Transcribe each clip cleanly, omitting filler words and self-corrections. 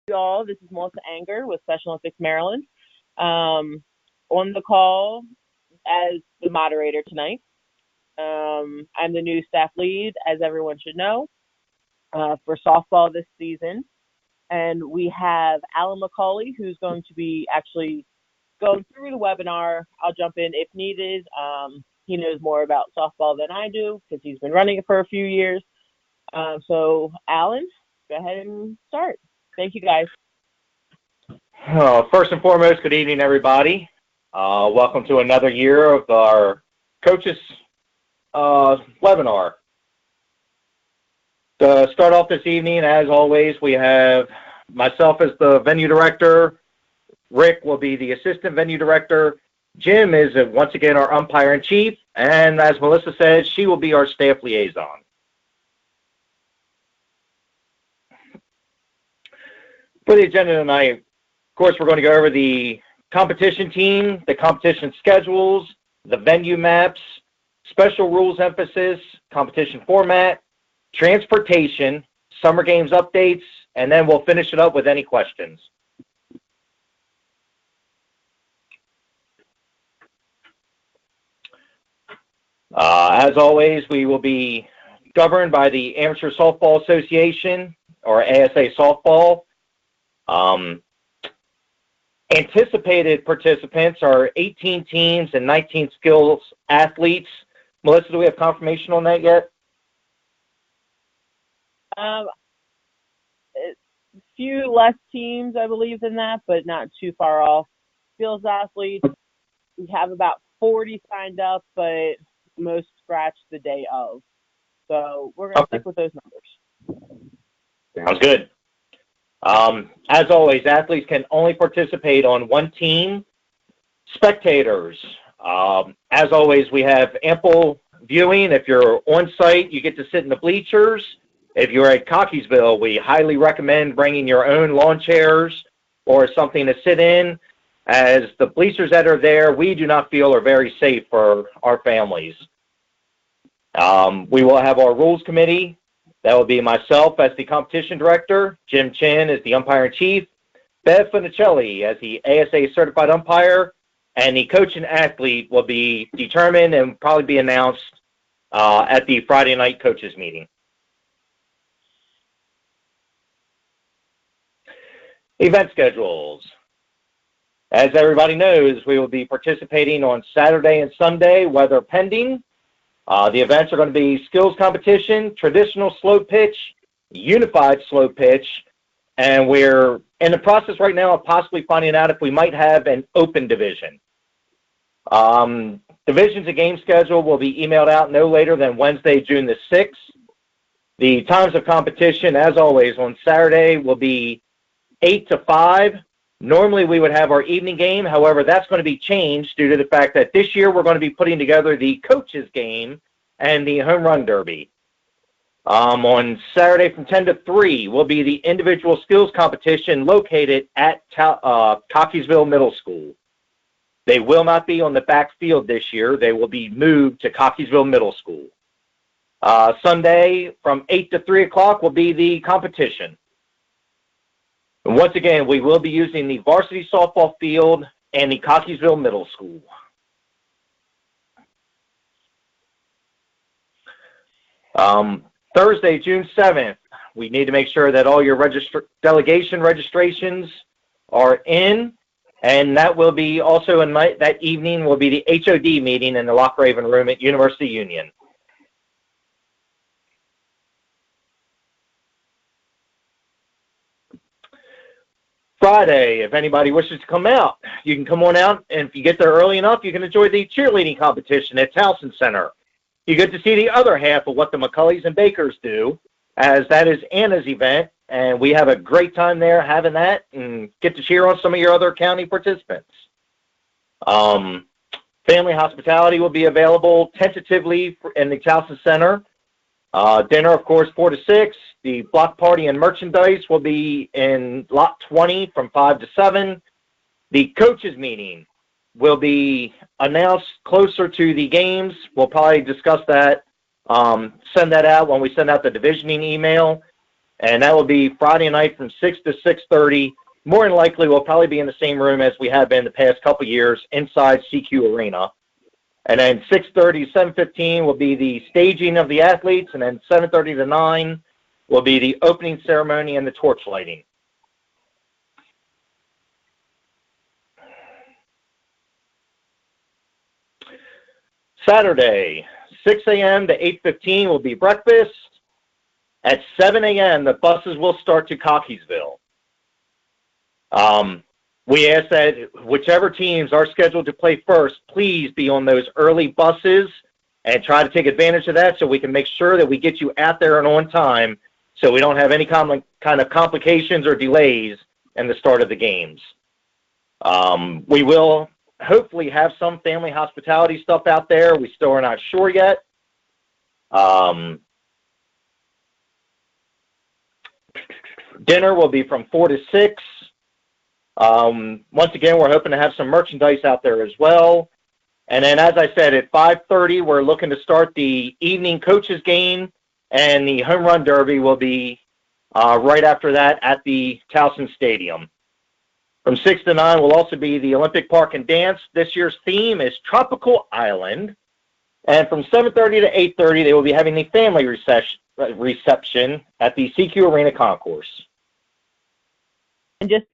you all. This is Melissa Anger with Special Olympics Maryland. On the call as the moderator tonight. I'm the new staff lead, as everyone should know, for softball this season. And we have Alan McCauley, who's going to be actually going through the webinar. I'll jump in if needed. He knows more about softball than I do because he's been running it for a few years. So, Alan, go ahead and start. Thank you, guys. First and foremost, good evening, everybody. Welcome to another year of our coaches webinar. To start off this evening, as always, we have myself as the venue director. Rick will be the assistant venue director. Jim is once again our umpire in chief, and as Melissa said, she will be our staff liaison. For the agenda tonight, of course, we're going to go over the competition team, the competition schedules, the venue maps, special rules emphasis, competition format, transportation, summer games updates, and then we'll finish it up with any questions. As always, we will be governed by the Amateur Softball Association, or ASA Softball. Anticipated participants are 18 teams and 19 skills athletes. Melissa, do we have confirmation on that yet? A few less teams, I believe, than that, but not too far off. Skills athletes, we have about 40 signed up, but most scratched the day of. So we're going to stick with those numbers. Sounds good. As always, athletes can only participate on one team. Spectators, as always, we have ample viewing. If you're on site, you get to sit in the bleachers. If you're at Cockeysville, we highly recommend bringing your own lawn chairs or something to sit in, as the bleachers that are there, we do not feel are very safe for our families. We will have our rules committee. That will be myself as the competition director, Jim Chin as the umpire-in-chief, Bev Funicelli as the ASA certified umpire, and the coach and athlete will be determined and probably be announced at the Friday night coaches meeting. Event schedules. As everybody knows, we will be participating on Saturday and Sunday, weather pending. The events are going to be skills competition, traditional slow pitch, unified slow pitch, and we're in the process right now of possibly finding out if we might have an open division. Divisions and game schedule will be emailed out no later than Wednesday, June the 6th. The times of competition, as always, on Saturday will be 8 to 5. Normally, we would have our evening game. However, that's going to be changed due to the fact that this year we're going to be putting together the coaches game and the home run derby. On Saturday from 10 to 3 will be the individual skills competition located at Cockeysville Middle School. They will not be on the back field this year. They will be moved to Cockeysville Middle School. Sunday from 8 to 3 o'clock will be the competition. And once again, we will be using the varsity softball field and the Cockeysville Middle School. Thursday, June 7th, we need to make sure that all your delegation registrations are in, and that will be also that evening will be the HOD meeting in the Loch Raven room at University Union. Friday, if anybody wishes to come out, you can come on out, and if you get there early enough, you can enjoy the cheerleading competition at Towson Center. You get to see the other half of what the McCulleys and Bakers do, as that is Anna's event, and we have a great time there having that and get to cheer on some of your other county participants. Family hospitality will be available tentatively in the Towson Center. Dinner, of course, 4 to 6. The block party and merchandise will be in lot 20 from 5 to 7. The coaches meeting will be announced closer to the games. We'll probably discuss that, send that out when we send out the divisioning email. and that will be Friday night from 6 to 6:30. More than likely, we'll probably be in the same room as we have been the past couple years inside CQ Arena. And then 6:30 to 7:15 will be the staging of the athletes, and then 7:30 to 9 will be the opening ceremony and the torch lighting. Saturday, 6 a.m. to 8:15 will be breakfast. At 7 a.m., the buses will start to Cockeysville. We ask that whichever teams are scheduled to play first, please be on those early buses and try to take advantage of that so we can make sure that we get you out there and on time so we don't have any kind of complications or delays in the start of the games. We will hopefully have some family hospitality stuff out there. We still are not sure yet. Dinner will be from 4 to 6. Once again, we're hoping to have some merchandise out there as well. And then, as I said, at 5:30, we're looking to start the evening coaches game, and the home run derby will be right after that at the Towson Stadium. From 6 to 9 will also be the Olympic Park and Dance. This year's theme is Tropical Island. And from 7:30 to 8:30, they will be having the family reception at the CQ Arena Concourse. And just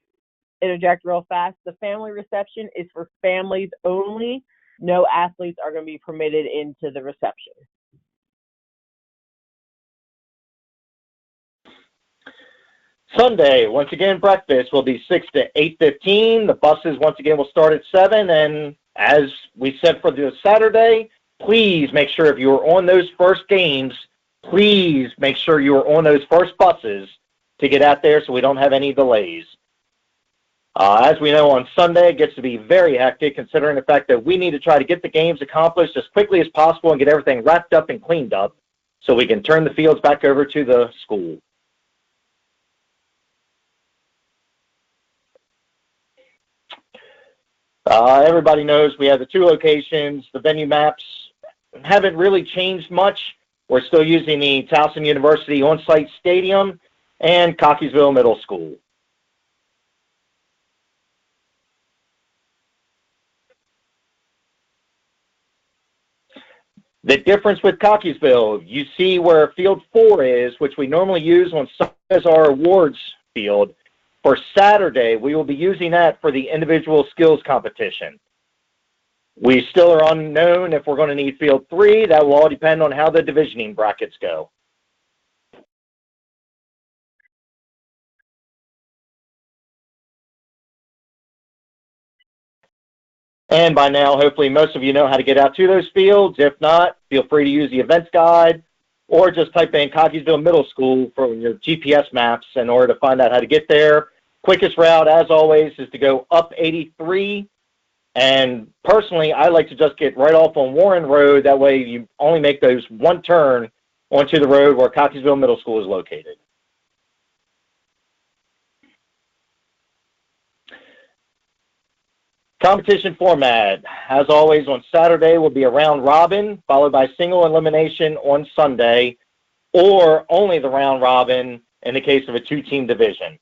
interject real fast, the family reception is for families only. No athletes are going to be permitted into the reception. Sunday, once again, breakfast will be 6 to 8:15. The buses, once again, will start at 7. And as we said for the Saturday, please make sure if you're on those first games, please make sure you're on those first buses to get out there so we don't have any delays. As we know, on Sunday, it gets to be very hectic considering the fact that we need to try to get the games accomplished as quickly as possible and get everything wrapped up and cleaned up so we can turn the fields back over to the school. Everybody knows we have the 2 locations. The venue maps haven't really changed much. We're still using the Towson University on-site stadium and Cockeysville Middle School. The difference with Cockeysville, you see where Field 4 is, which we normally use on Sunday as our awards field. For Saturday, we will be using that for the individual skills competition. We still are unknown if we're going to need Field 3. That will all depend on how the divisioning brackets go. And by now, hopefully, most of you know how to get out to those fields. If not, feel free to use the events guide or just type in Cockeysville Middle School for your GPS maps in order to find out how to get there. Quickest route, as always, is to go up 83. And personally, I like to just get right off on Warren Road. That way you only make those one turn onto the road where Cockeysville Middle School is located. Competition format, as always, on Saturday will be a round robin, followed by single elimination on Sunday, or only the round robin in the case of a 2-team division.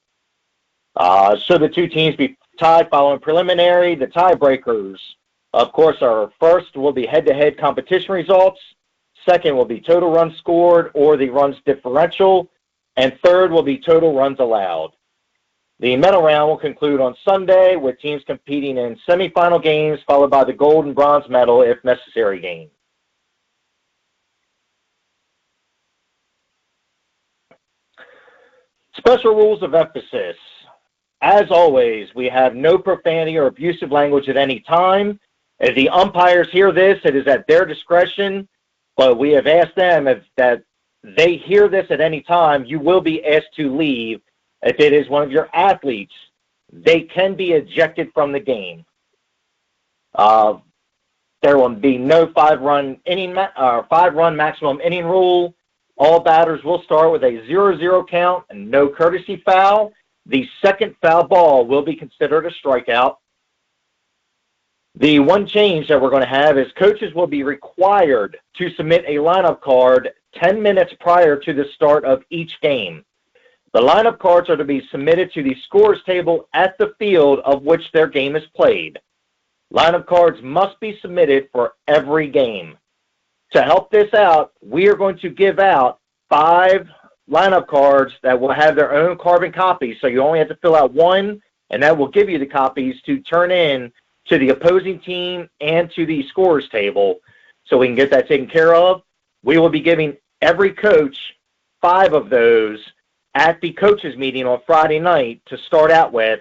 Should the 2 teams be tied following preliminary, the tiebreakers, of course, our first will be head-to-head competition results, second will be total runs scored or the runs differential, and third will be total runs allowed. The medal round will conclude on Sunday with teams competing in semifinal games, followed by the gold and bronze medal, if necessary, game. Special rules of emphasis. As always, we have no profanity or abusive language at any time. If the umpires hear this, it is at their discretion, but we have asked them if that they hear this at any time, you will be asked to leave. If it is one of your athletes, they can be ejected from the game. There will be no 5-run maximum inning rule. All batters will start with a 0-0 count and no courtesy foul. The second foul ball will be considered a strikeout. The one change that we're going to have is coaches will be required to submit a lineup card 10 minutes prior to the start of each game. The lineup cards are to be submitted to the scorer's table at the field of which their game is played. Lineup cards must be submitted for every game. To help this out, we are going to give out 5 lineup cards that will have their own carbon copies, so you only have to fill out one, and that will give you the copies to turn in to the opposing team and to the scorer's table so we can get that taken care of. We will be giving every coach 5 of those at the coaches meeting on Friday night to start out with,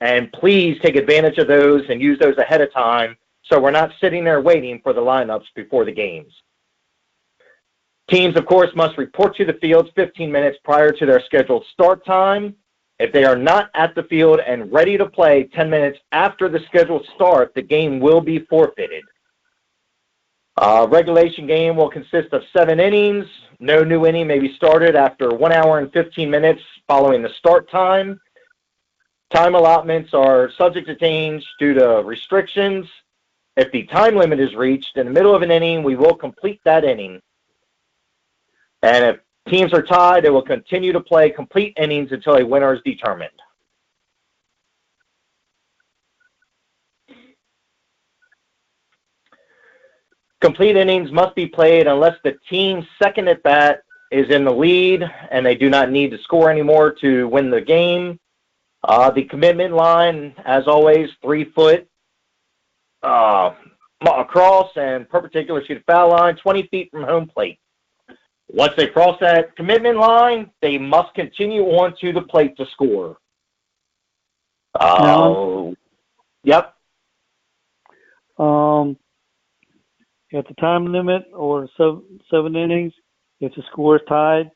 and please take advantage of those and use those ahead of time so we're not sitting there waiting for the lineups before the games. Teams, of course, must report to the fields 15 minutes prior to their scheduled start time. If they are not at the field and ready to play 10 minutes after the scheduled start, the game will be forfeited. Regulation game will consist of 7 innings. No new inning may be started after 1 hour and 15 minutes following the start time. Time allotments are subject to change due to restrictions. If the time limit is reached in the middle of an inning, we will complete that inning. And if teams are tied, they will continue to play complete innings until a winner is determined. Complete innings must be played unless the team's second at bat is in the lead and they do not need to score anymore to win the game. The commitment line, as always, 3 foot across and perpendicular to the foul line, 20 feet from home plate. Once they cross that commitment line, they must continue on to the plate to score. Yep. At the time limit or 7 innings, if the score is tied,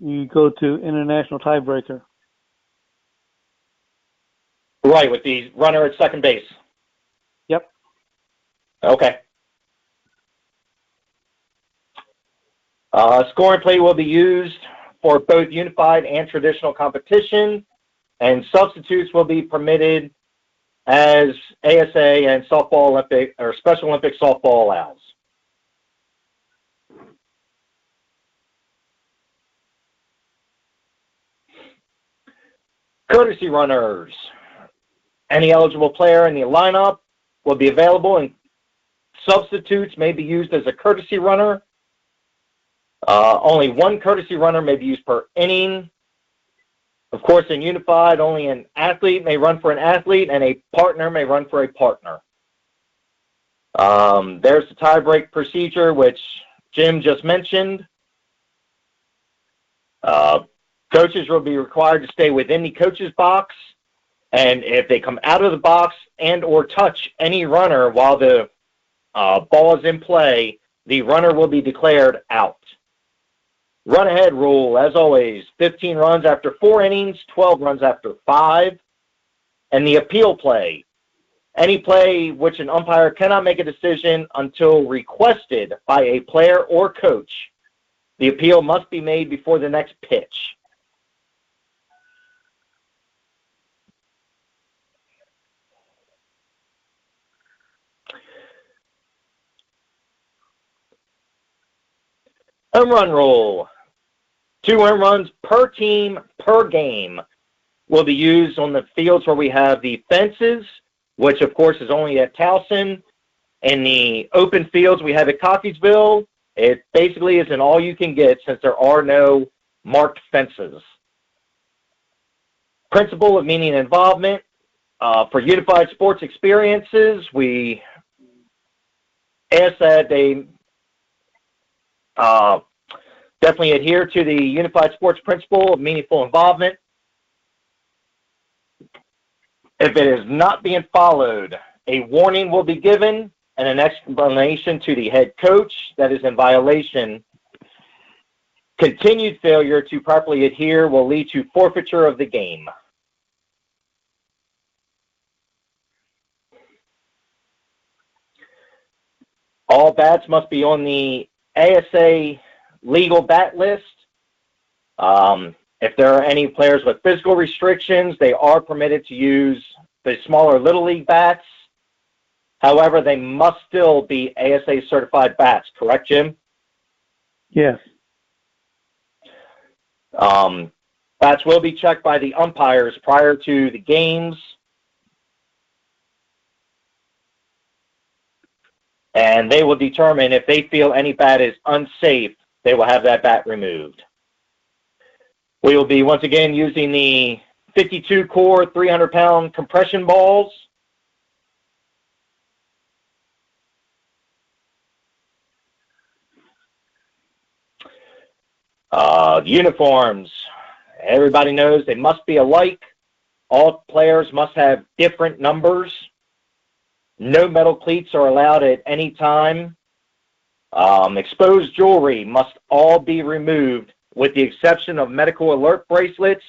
you go to international tiebreaker. Right, with the runner at second base. Yep. Okay. Scoring plate will be used for both unified and traditional competition, and substitutes will be permitted as ASA and softball Olympic or Special Olympic softball allows. Courtesy runners. Any eligible player in the lineup will be available, and substitutes may be used as a courtesy runner. Only 1 courtesy runner may be used per inning. Of course, in unified, only an athlete may run for an athlete, and a partner may run for a partner. There's the tie-break procedure, which Jim just mentioned. Coaches will be required to stay within the coach's box, and if they come out of the box and or touch any runner while the ball is in play, the runner will be declared out. Run-ahead rule, as always, 15 runs after 4 innings, 12 runs after 5. And the appeal play, any play which an umpire cannot make a decision until requested by a player or coach. The appeal must be made before the next pitch. Home run rule. 2 home runs per team per game will be used on the fields where we have the fences, which of course is only at Towson. In the open fields we have at Cockeysville. It basically is an all-you-can-get since there are no marked fences. Principle of meaning and involvement. For unified sports experiences, we ask that they definitely adhere to the unified sports principle of meaningful involvement. If it is not being followed, a warning will be given and an explanation to the head coach that is in violation. Continued failure to properly adhere will lead to forfeiture of the game. All bats must be on the ASA legal bat list. If there are any players with physical restrictions, they are permitted to use the smaller Little League bats. However, they must still be ASA certified bats, correct, Jim? Yes. Bats will be checked by the umpires prior to the games. And they will determine if they feel any bat is unsafe, they will have that bat removed. We will be once again using the 52 core 300-pound compression balls. Uniforms, everybody knows they must be alike. All players must have different numbers. No metal cleats are allowed at any time. Exposed jewelry must all be removed with the exception of medical alert bracelets.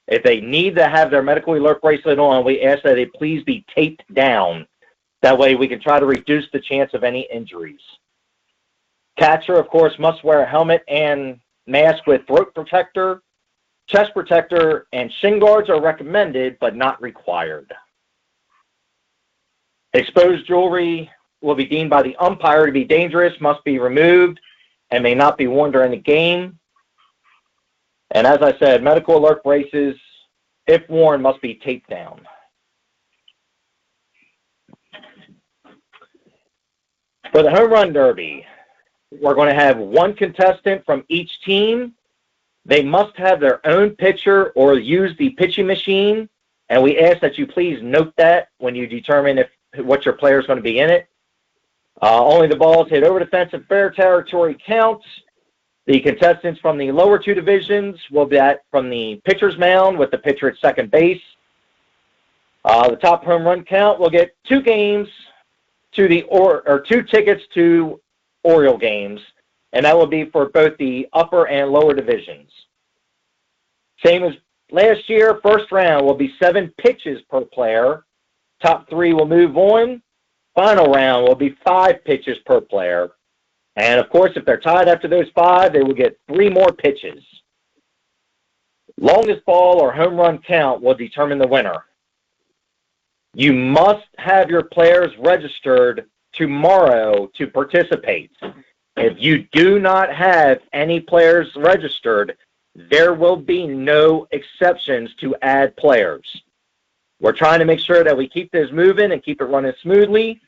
If they need to have their medical alert bracelet on, we ask that it please be taped down. That way we can try to reduce the chance of any injuries. Catcher, of course, must wear a helmet and mask with throat protector. Chest protector and shin guards are recommended but not required. Exposed jewelry will be deemed by the umpire to be dangerous, must be removed, and may not be worn during the game. And as I said, medical alert braces, if worn, must be taped down. For the home run derby, we're going to have one contestant from each team. They must have their own pitcher or use the pitching machine, and we ask that you please note that when you determine what your player is going to be in it. Only the balls hit over the fence and fair territory counts. The contestants from the lower two divisions will bat from the pitcher's mound with the pitcher at second base. The top home run count will get 2 games to or 2 tickets to Oriole games, and that will be for both the upper and lower divisions. Same as last year, first round will be 7 pitches per player. Top 3 will move on. Final round will be 5 pitches per player. And, of course, if they're tied after those 5, they will get 3 more pitches. Longest ball or home run count will determine the winner. You must have your players registered tomorrow to participate. If you do not have any players registered, there will be no exceptions to add players. We're trying to make sure that we keep this moving and keep it running smoothly,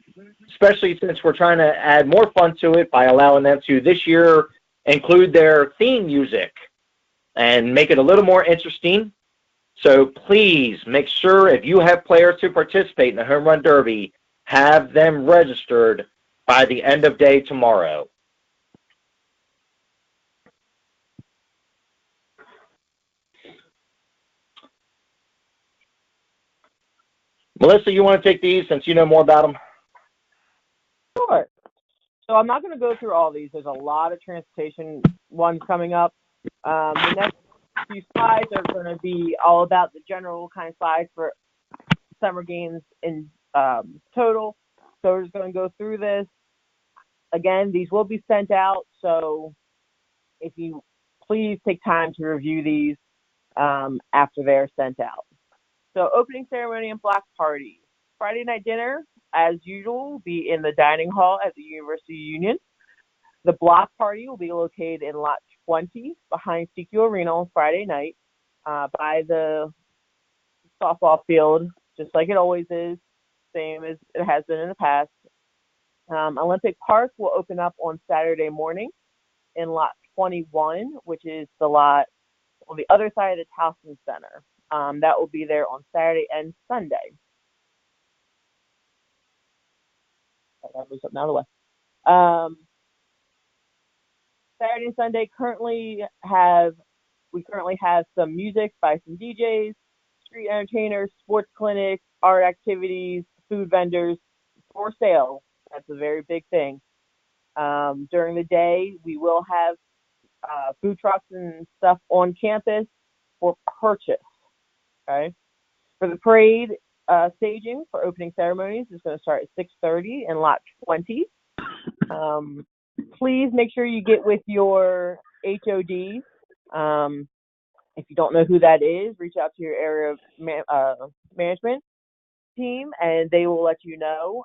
especially since we're trying to add more fun to it by allowing them to this year include their theme music and make it a little more interesting. So please make sure if you have players to participate in the Home Run Derby, have them registered by the end of day tomorrow. Melissa, you want to take these since you know more about them? Sure. So I'm not going to go through all these. There's a lot of transportation ones coming up. The next few slides are going to be all about the general kind of slides for summer games in total. So we're just going to go through this. Again, these will be sent out. So if you please take time to review these after they're sent out. So opening ceremony and block party. Friday night dinner, as usual, will be in the dining hall at the University Union. The block party will be located in lot 20 behind CQ Arena on Friday night by the softball field, just like it always is, same as it has been in the past. Olympic Park will open up on Saturday morning in lot 21, which is the lot on the other side of the Towson Center. That will be there on Saturday and Sunday. That was something out of the way. Saturday and Sunday we currently have some music by some DJs, street entertainers, sports clinics, art activities, food vendors for sale. That's a very big thing. During the day, we will have food trucks and stuff on campus for purchase. Okay. For the parade, staging for opening ceremonies is going to start at 6:30 in lot 20. Please make sure you get with your HOD. If you don't know who that is, reach out to your area management team, and they will let you know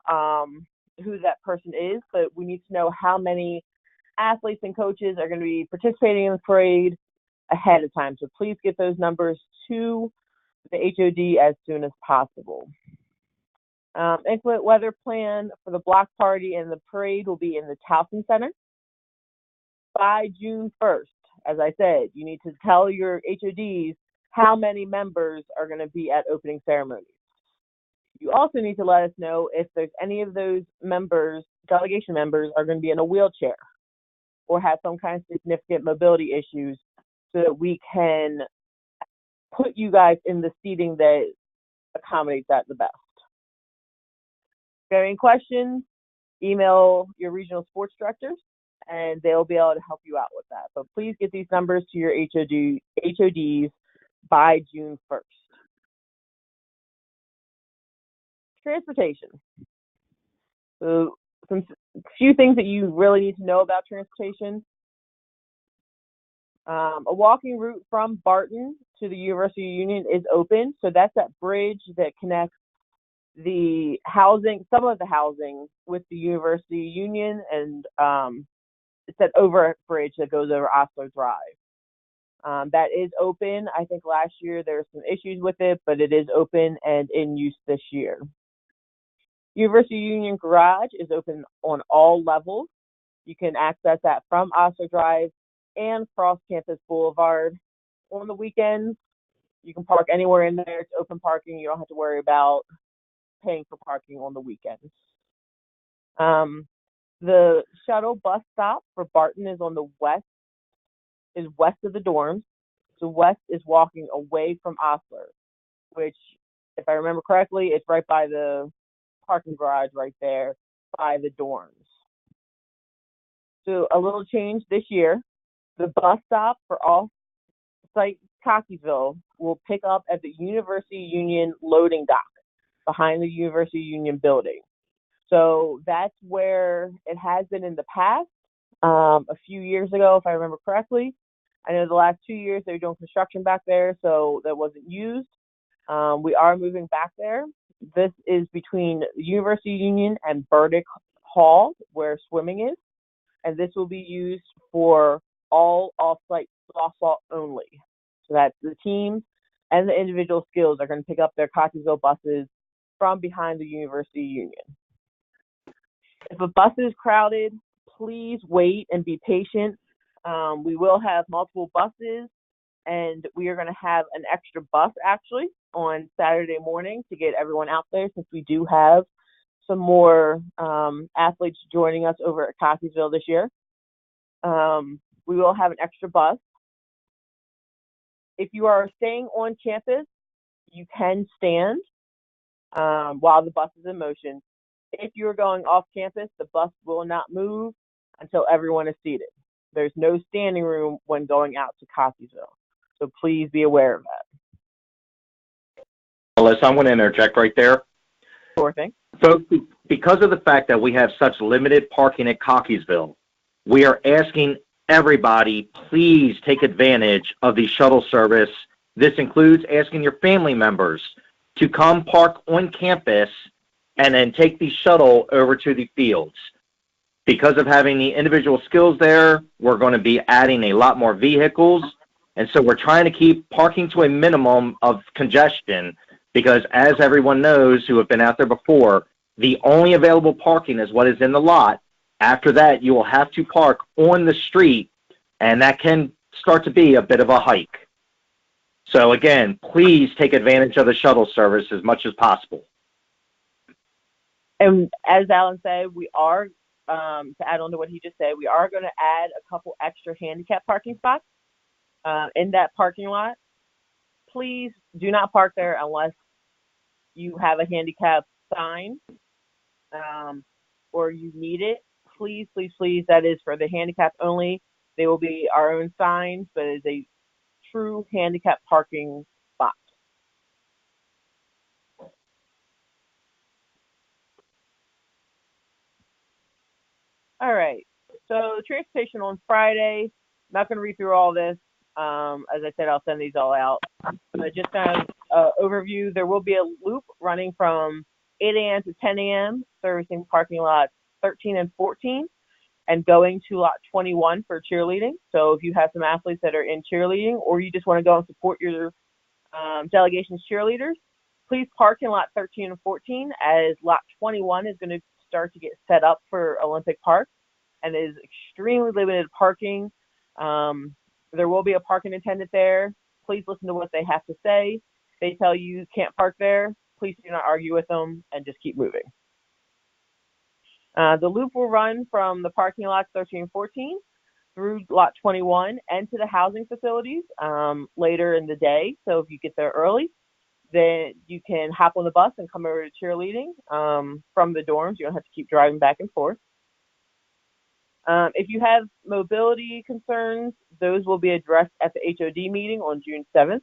who that person is. But we need to know how many athletes and coaches are going to be participating in the parade, ahead of time. So please get those numbers to the HOD as soon as possible. Inclement weather plan for the block party and the parade will be in the Towson Center by June 1st. As I said, you need to tell your HODs how many members are going to be at opening ceremonies. You also need to let us know if there's any of those members, delegation members, are going to be in a wheelchair or have some kind of significant mobility issues so that we can put you guys in the seating that accommodates that the best. If you have any questions, email your regional sports directors and they'll be able to help you out with that. But please get these numbers to your HODs by June 1st. Transportation. So some few things that you really need to know about transportation. A walking route from Barton to the University Union is open. So that's that bridge that connects the housing, some of the housing with the University Union, and it's that over bridge that goes over Osler Drive. That is open. I think last year there were some issues with it, but it is open and in use this year. University Union Garage is open on all levels. You can access that from Osler Drive and Cross Campus Boulevard. On the weekends, you can park anywhere in there. It's open parking. You don't have to worry about paying for parking on the weekends. The shuttle bus stop for Barton is on the west of the dorms. So west is walking away from Osler, which, if I remember correctly, it's right by the parking garage right there by the dorms. So a little change this year. The bus stop for all site Cockeysville will pick up at the University Union loading dock behind the University Union building. So that's where it has been in the past. A few years ago, if I remember correctly, I know the last 2 years they were doing construction back there, so that wasn't used. We are moving back there. This is between University Union and Burdick Hall, where swimming is, and this will be used for all off-site softball only. So that's the teams and the individual skills are going to pick up their Cockeysville buses from behind the University Union. If a bus is crowded, please wait and be patient. We will have multiple buses, and we are going to have an extra bus actually on Saturday morning to get everyone out there, since we do have some more athletes joining us over at Cockeysville this year. We will have an extra bus. If you are staying on campus, you can stand while the bus is in motion. If you're going off campus, the bus will not move until everyone is seated. There's no standing room when going out to Cockeysville. So please be aware of that. Melissa, I'm going to interject right there. Sure thing. So because of the fact that we have such limited parking at Cockeysville, we are asking everybody, please take advantage of the shuttle service. This includes asking your family members to come park on campus and then take the shuttle over to the fields. Because of having the individual skills there, we're going to be adding a lot more vehicles. And so we're trying to keep parking to a minimum of congestion, because as everyone knows who have been out there before, the only available parking is what is in the lot. After that, you will have to park on the street, and that can start to be a bit of a hike. So again, please take advantage of the shuttle service as much as possible. And as Alan said, we are, to add on to what he just said, we are going to add a couple extra handicap parking spots in that parking lot. Please do not park there unless you have a handicap sign or you need it. Please, please, please, that is for the handicap only. They will be our own signs, but it is a true handicap parking spot. All right, so transportation on Friday. Not going to read through all this. As I said, I'll send these all out. But just kind of overview, there will be a loop running from 8 a.m. to 10 a.m., servicing parking lots 13 and 14. and going to lot 21 for cheerleading. So if you have some athletes that are in cheerleading, or you just want to go and support your delegation's cheerleaders, please park in lot 13 and 14, as lot 21 is going to start to get set up for Olympic Park and is extremely limited parking. There will be a parking attendant there. Please listen to what they have to say. If they tell you can't park there, please do not argue with them and just keep moving. The loop will run from the parking lots 13 and 14 through lot 21 and to the housing facilities later in the day. So if you get there early, then you can hop on the bus and come over to cheerleading from the dorms. You don't have to keep driving back and forth. If you have mobility concerns, those will be addressed at the HOD meeting on June 7th.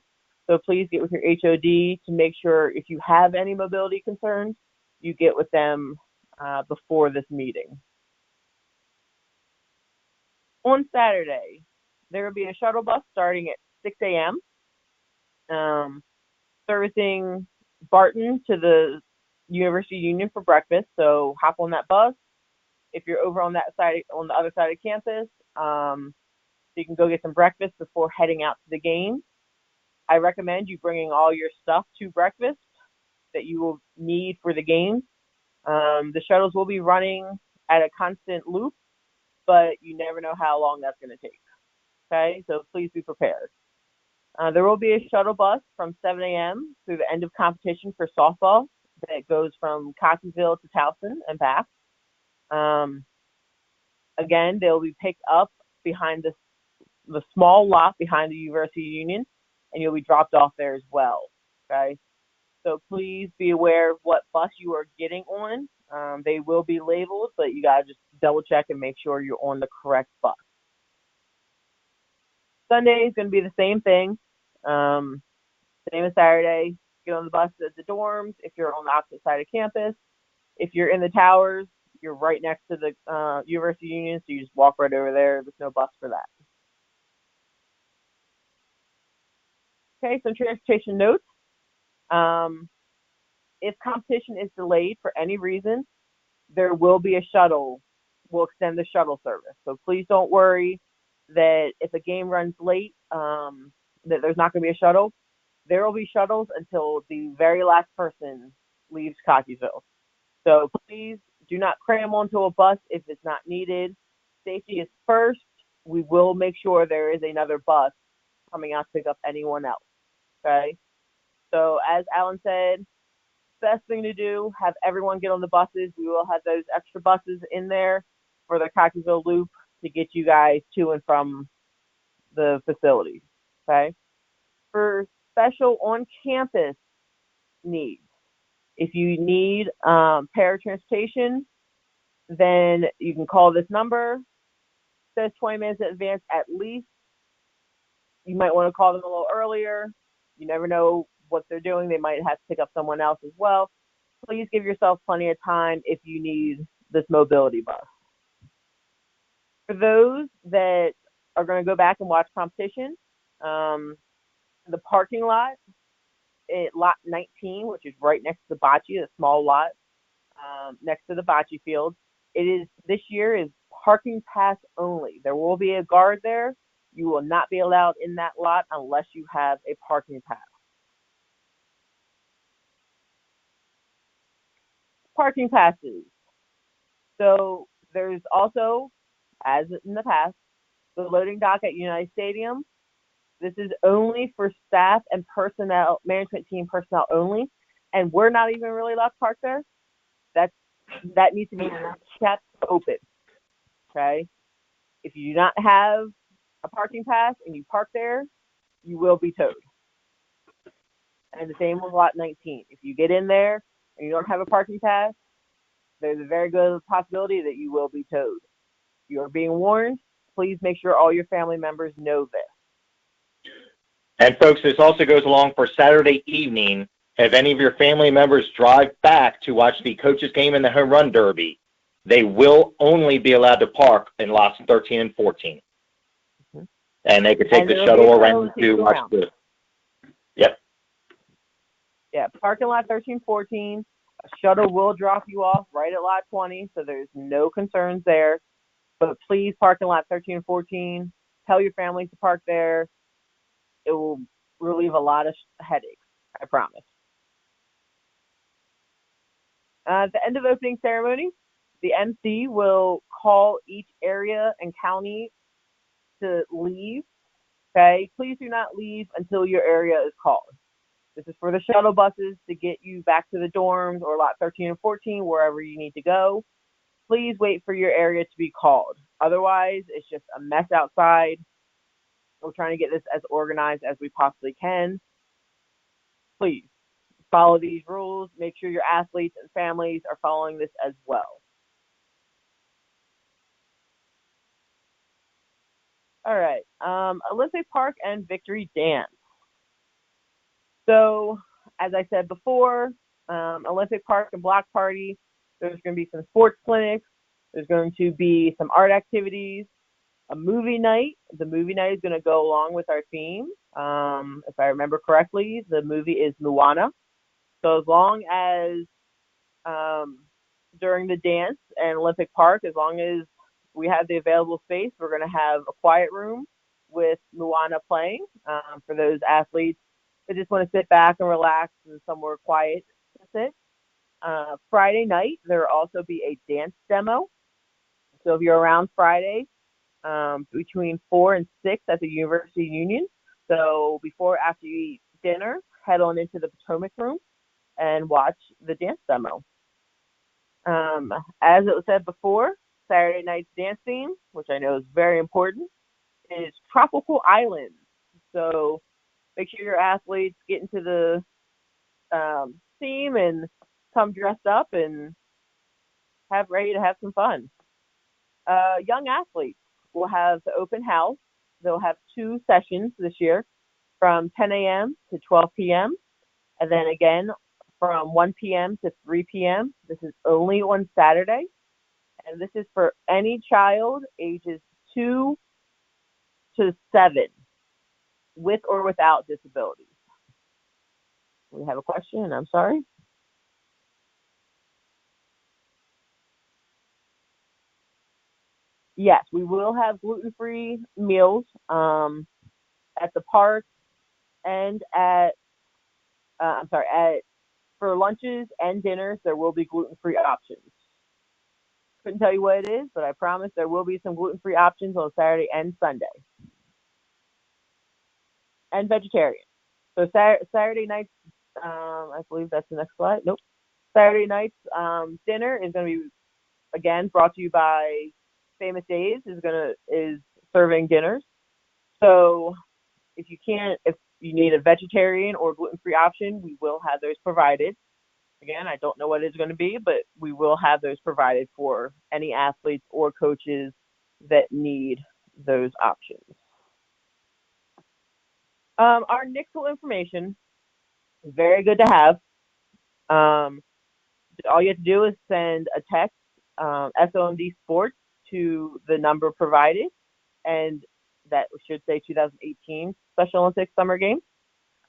So please get with your HOD to make sure if you have any mobility concerns, you get with them before this meeting. On Saturday, there will be a shuttle bus starting at 6 a.m. Servicing Barton to the University Union for breakfast. So hop on that bus. If you're over on that side, on the other side of campus, so you can go get some breakfast before heading out to the game. I recommend you bringing all your stuff to breakfast that you will need for the game. The shuttles will be running at a constant loop, but you never know how long that's going to take. Okay, so please be prepared. There will be a shuttle bus from 7 a.m. through the end of competition for softball that goes from Cockeysville to Towson and back. Again, they'll be picked up behind the small lot behind the University Union, and you'll be dropped off there as well. Okay, so please be aware of what bus you are getting on. They will be labeled, but you gotta just double check and make sure you're on the correct bus. Sunday is going to be the same thing, same as Saturday. Get on the bus at the dorms if you're on the opposite side of campus. If you're in the towers, you're right next to the University Union, so you just walk right over there. There's no bus for that. Okay, some transportation notes. If competition is delayed for any reason, there will be a shuttle. We'll extend the shuttle service. So please don't worry that if a game runs late, that there's not going to be a shuttle. There will be shuttles until the very last person leaves Cockeysville. So please do not cram onto a bus if it's not needed. Safety is first. We will make sure there is another bus coming out to pick up anyone else. Okay? So as Alan said, best thing to do, have everyone get on the buses. We will have those extra buses in there for the Cockeysville Loop to get you guys to and from the facility. Okay? For special on-campus needs, if you need paratransportation, then you can call this number. It says 20 minutes in advance at least. You might want to call them a little earlier. You never know what they're doing. They might have to pick up someone else as well. Please give yourself plenty of time if you need this mobility bus. For those that are going to go back and watch competition, the parking lot at lot 19, which is right next to the bocce, the small lot next to the bocce field, this year is parking pass only. There will be a guard there. You will not be allowed in that lot unless you have a parking pass. Parking passes. So there's also, as in the past, the loading dock at United Stadium. This is only for staff and personnel, management team personnel only, and we're not even really allowed to park there. That needs to be kept open. Okay? If you do not have a parking pass and you park there, you will be towed. And the same with lot 19. If you get in there and you don't have a parking pass, there's a very good possibility that you will be towed. You are being warned. Please make sure all your family members know this. And folks, this also goes along for Saturday evening. If any of your family members drive back to watch the coaches game in the home run derby, they will only be allowed to park in lots 13 and 14. Mm-hmm. And they could take the shuttle around to watch the. Yep. Yeah, parking lot 13, 14. A shuttle will drop you off right at lot 20, so there's no concerns there. But please park in lot 13 and 14. Tell your families to park there. It will relieve a lot of headaches, I promise. At the end of opening ceremony, the MC will call each area and county to leave. Okay, please do not leave until your area is called. This is for the shuttle buses to get you back to the dorms or lot 13 and 14, wherever you need to go. Please wait for your area to be called. Otherwise, it's just a mess outside. We're trying to get this as organized as we possibly can. Please follow these rules. Make sure your athletes and families are following this as well. All right, Olympic Park and Victory Dance. So, as I said before, Olympic Park and Block Party, there's going to be some sports clinics. There's going to be some art activities, a movie night. The movie night is going to go along with our theme. If I remember correctly, the movie is Moana. So as long as during the dance and Olympic Park, as long as we have the available space, we're going to have a quiet room with Moana playing for those athletes that just want to sit back and relax and somewhere quiet to sit. Friday night, there will also be a dance demo. So if you're around Friday, between 4 and 6 at the University Union. So after you eat dinner, head on into the Potomac room and watch the dance demo. As it was said before, Saturday night's dance theme, which I know is very important, is Tropical Islands. So make sure your athletes get into the theme and come dressed up and ready to have some fun. Young athletes will have the open house. They'll have 2 sessions this year from 10 a.m. to 12 p.m. and then again from 1 p.m. to 3 p.m. This is only on Saturday. And this is for any child ages 2 to 7 with or without disabilities. We have a question, I'm sorry. Yes, we will have gluten-free meals at the park and for lunches and dinners, there will be gluten-free options. Couldn't tell you what it is, but I promise there will be some gluten-free options on Saturday and Sunday. And vegetarian. So Saturday nights, I believe that's the next slide. Nope. Saturday night's dinner is going to be, again, brought to you by Famous Days is serving dinners. So if you need a vegetarian or gluten-free option, we will have those provided. Again, I don't know what it's going to be, but we will have those provided for any athletes or coaches that need those options. Our Nixle information is very good to have. All you have to do is send a text, SOMD Sports, to the number provided, and that should say 2018 Special Olympics Summer Games.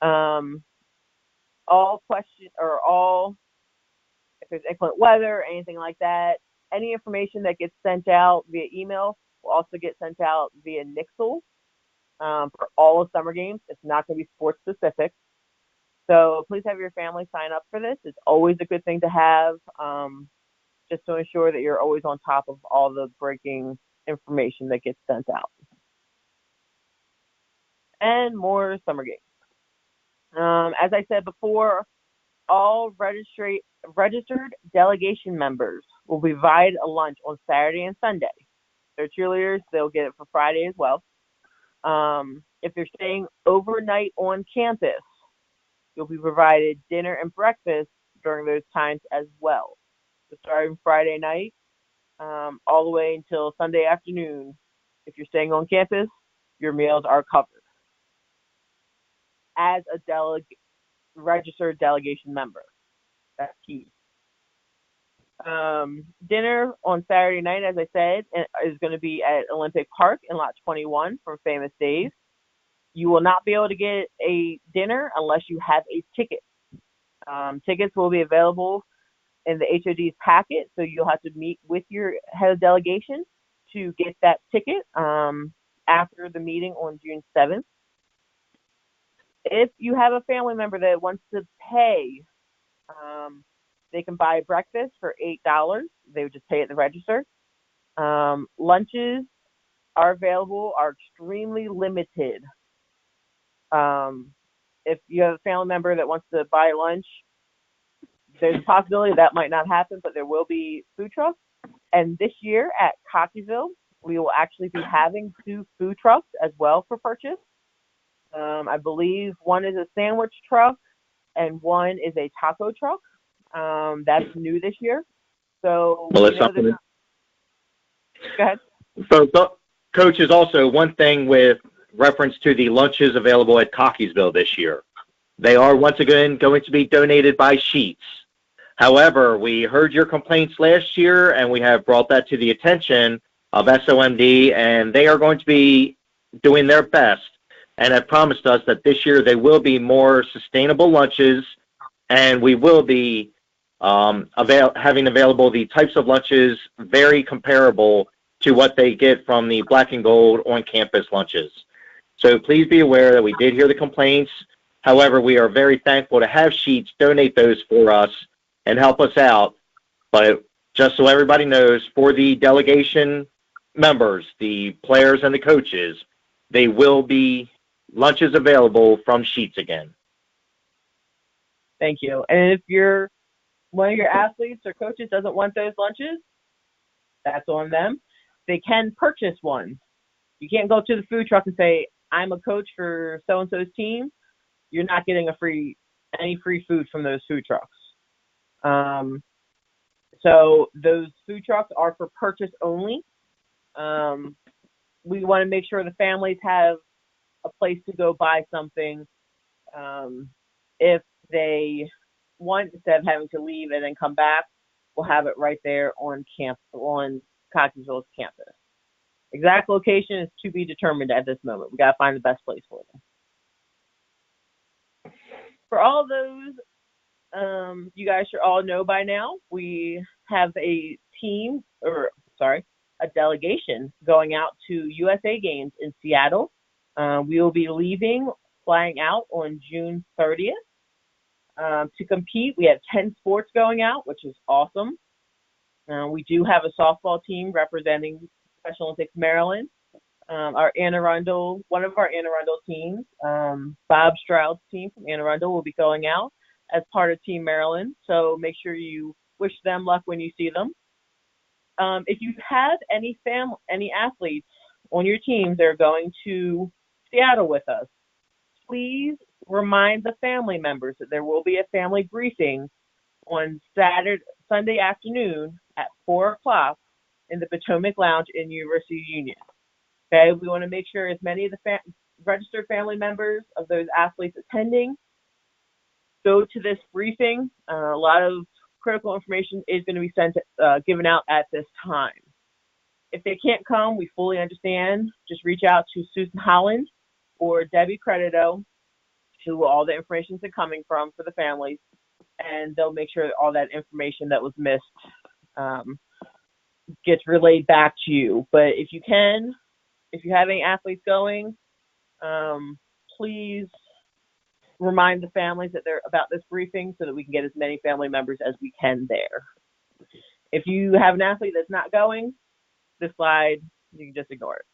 All questions if there's inclement weather or anything like that, any information that gets sent out via email will also get sent out via Nixle for all of Summer Games. It's not going to be sports specific. So please have your family sign up for this. It's always a good thing to have, just to ensure that you're always on top of all the breaking information that gets sent out. And more Summer Games. As I said before, all registered delegation members will be provided a lunch on Saturday and Sunday. They're cheerleaders, they'll get it for Friday as well. If you're staying overnight on campus, you'll be provided dinner and breakfast during those times as well. So starting Friday night, all the way until Sunday afternoon, if you're staying on campus, your meals are covered as a registered delegation member. That's key. Dinner on Saturday night, as I said, is going to be at Olympic Park in Lot 21 from Famous Days. You will not be able to get a dinner unless you have a ticket. Tickets will be available in the HOD's packet, so you'll have to meet with your head of delegation to get that ticket after the meeting on June 7th. If you have a family member that wants to pay, they can buy breakfast for $8. They would just pay at the register. Lunches are available, are extremely limited. If you have a family member that wants to buy lunch, there's a possibility that might not happen, but there will be food trucks. And this year at Cockeysville, we will actually be having 2 food trucks as well for purchase. I believe one is a sandwich truck and one is a taco truck. That's new this year. So, Melissa, go ahead. So, Coach, is also one thing with reference to the lunches available at Cockeysville this year. They are once again going to be donated by Sheetz. However, we heard your complaints last year, and we have brought that to the attention of SOMD, and they are going to be doing their best and have promised us that this year they will be more sustainable lunches, and we will be having available the types of lunches very comparable to what they get from the Black and Gold on-campus lunches. So please be aware that we did hear the complaints. However, we are very thankful to have Sheetz donate those for us and help us out. But just so everybody knows, for the delegation members, the players and the coaches, they will be lunches available from Sheetz again. Thank you. And if one of your athletes or coaches doesn't want those lunches, that's on them. They can purchase one. You can't go to the food truck and say, I'm a coach for so-and-so's team. You're not getting any free food from those food trucks. So those food trucks are for purchase only. We want to make sure the families have a place to go buy something if they want, instead of having to leave and then come back. We'll have it right there on Cockeysville's campus. Exact location is to be determined at this moment. We got to find the best place for them. For all those, you guys should all know by now, we have a delegation going out to USA games in Seattle. We will be flying out on June 30th. To compete, we have 10 sports going out, which is awesome. We do have a softball team representing Special Olympics Maryland. One of our Anne Arundel teams, Bob Stroud's team from Anne Arundel, will be going out as part of Team Maryland. So make sure you wish them luck when you see them. If you have any athletes on your team that are going to Seattle with us, please remind the family members that there will be a family briefing on Sunday afternoon at 4:00 in the Potomac Lounge in University Union. Okay, we want to make sure as many of the registered family members of those athletes attending go to this briefing. A lot of critical information is going to be given out at this time. If they can't come, we fully understand. Just reach out to Susan Holland or Debbie Credito, who all the information is coming from for the families, and they'll make sure that all that information that was missed gets relayed back to you. But if you have any athletes going, please remind the families that they're about this briefing so that we can get as many family members as we can there. If you have an athlete that's not going, this slide, you can just ignore it.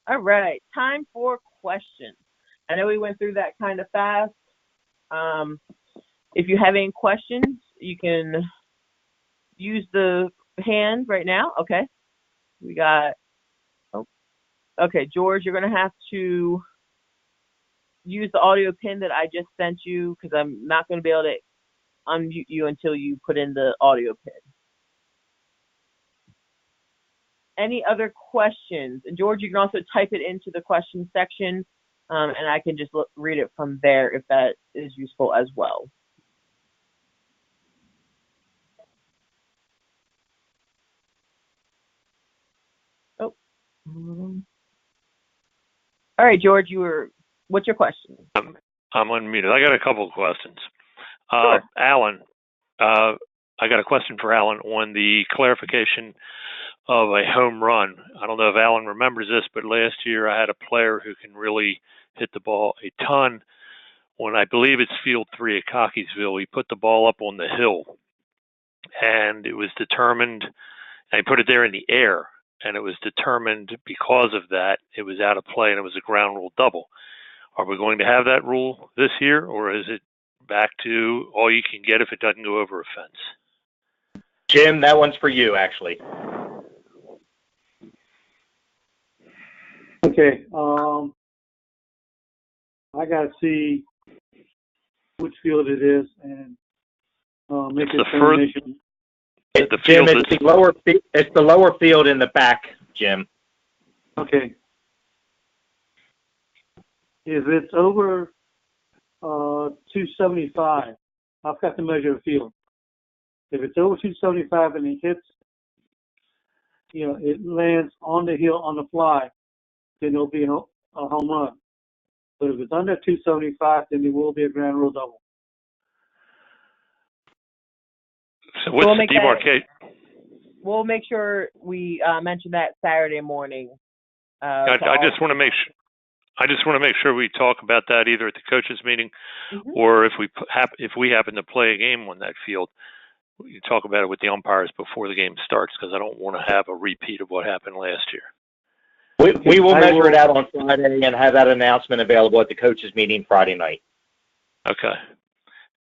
All right, time for questions. I know we went through that kind of fast. If you have any questions, you can use the hand right now. Okay. Okay, George, you're going to have to use the audio pin that I just sent you because I'm not going to be able to unmute you until you put in the audio pin. Any other questions? And George, you can also type it into the question section, and I can just read it from there if that is useful as well. Oh. All right, George, what's your question? I'm unmuted. I got a couple of questions. Sure. Alan, I got a question for Alan on the clarification of a home run. I don't know if Alan remembers this, but last year I had a player who can really hit the ball a ton. When I believe it's Field 3 at Cockeysville, he put the ball up on the hill, and it was determined, and he put it there in the air, and it was determined because of that it was out of play, and it was a ground rule double. Are we going to have that rule this year, or is it back to all you can get if it doesn't go over a fence? Jim, that one's for you, actually. Okay. I got to see which field it is and make a determination. Jim, it's the lower field in the back, Jim. Okay. If it's over 275, I've got to measure the field. If it's over 275 and it hits, it lands on the hill on the fly, then it'll be a home run. But if it's under 275, then it will be a ground rule double. So what's the demarcation? We'll make sure we mention that Saturday morning. I just want to make sure. I just want to make sure we talk about that either at the coaches meeting, or if we happen to play a game on that field, we talk about it with the umpires before the game starts, because I don't want to have a repeat of what happened last year. We will measure it out on Friday and have that announcement available at the coaches meeting Friday night. Okay.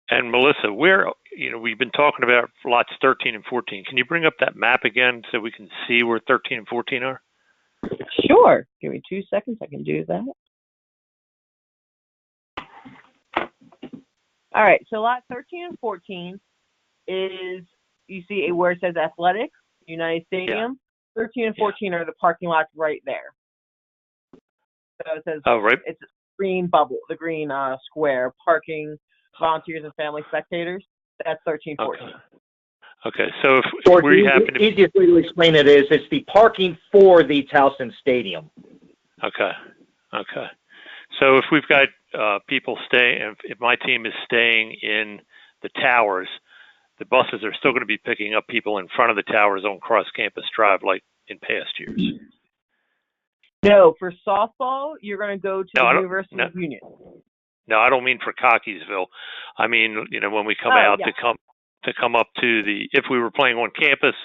And Melissa, we've been talking about lots 13 and 14. Can you bring up that map again so we can see where 13 and 14 are? Sure. Give me 2 seconds. I can do that. All right. So lot 13 and 14 is, you see where it says Athletics, United Stadium. Yeah. 13 and 14 are the parking lots right there. So it says, right. It's a green bubble, the green square, parking, volunteers and family spectators. That's 13, 14. Okay, so if we happen to... The easiest way to explain it is it's the parking for the Towson Stadium. Okay. So if we've got people staying, if my team is staying in the towers, the buses are still going to be picking up people in front of the towers on Cross Campus Drive like in past years. No, for softball, you're going to go to the University of Union. No, I don't mean for Cockeysville. I mean, when we come out to come up to if we were playing on campus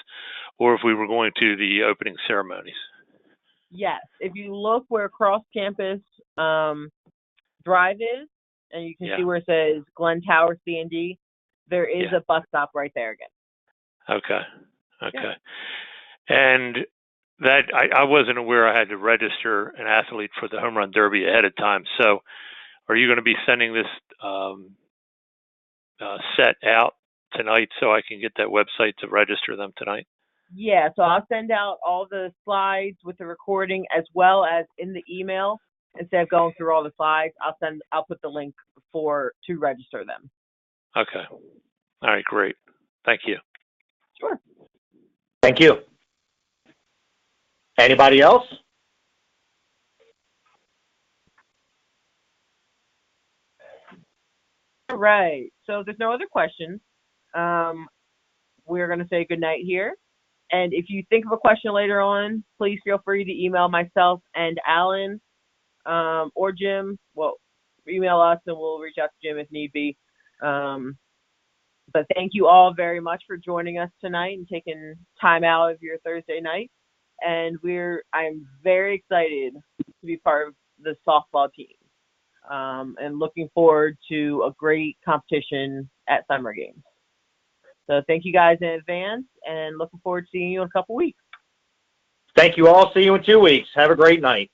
or if we were going to the opening ceremonies. Yes. If you look where Cross Campus Drive is, and you can see where it says Glen Tower C&D, there is a bus stop right there again. Okay. Yeah. And that I wasn't aware I had to register an athlete for the Home Run Derby ahead of time. So are you going to be sending this set out tonight so I can get that website to register them tonight? Yeah, so I'll send out all the slides with the recording as well as in the email. Instead of going through all the slides, I'll put the link to register them. Okay. All right, great. Thank you. Sure. Thank you. Anybody else? All right. So if there's no other questions, we're going to say good night here. And if you think of a question later on, please feel free to email myself and Alan or Jim. Well, email us and we'll reach out to Jim if need be. But thank you all very much for joining us tonight and taking time out of your Thursday night. And I'm very excited to be part of the softball team. And looking forward to a great competition at Summer Games. So thank you guys in advance and looking forward to seeing you in a couple weeks. Thank you all. See you in 2 weeks. Have a great night.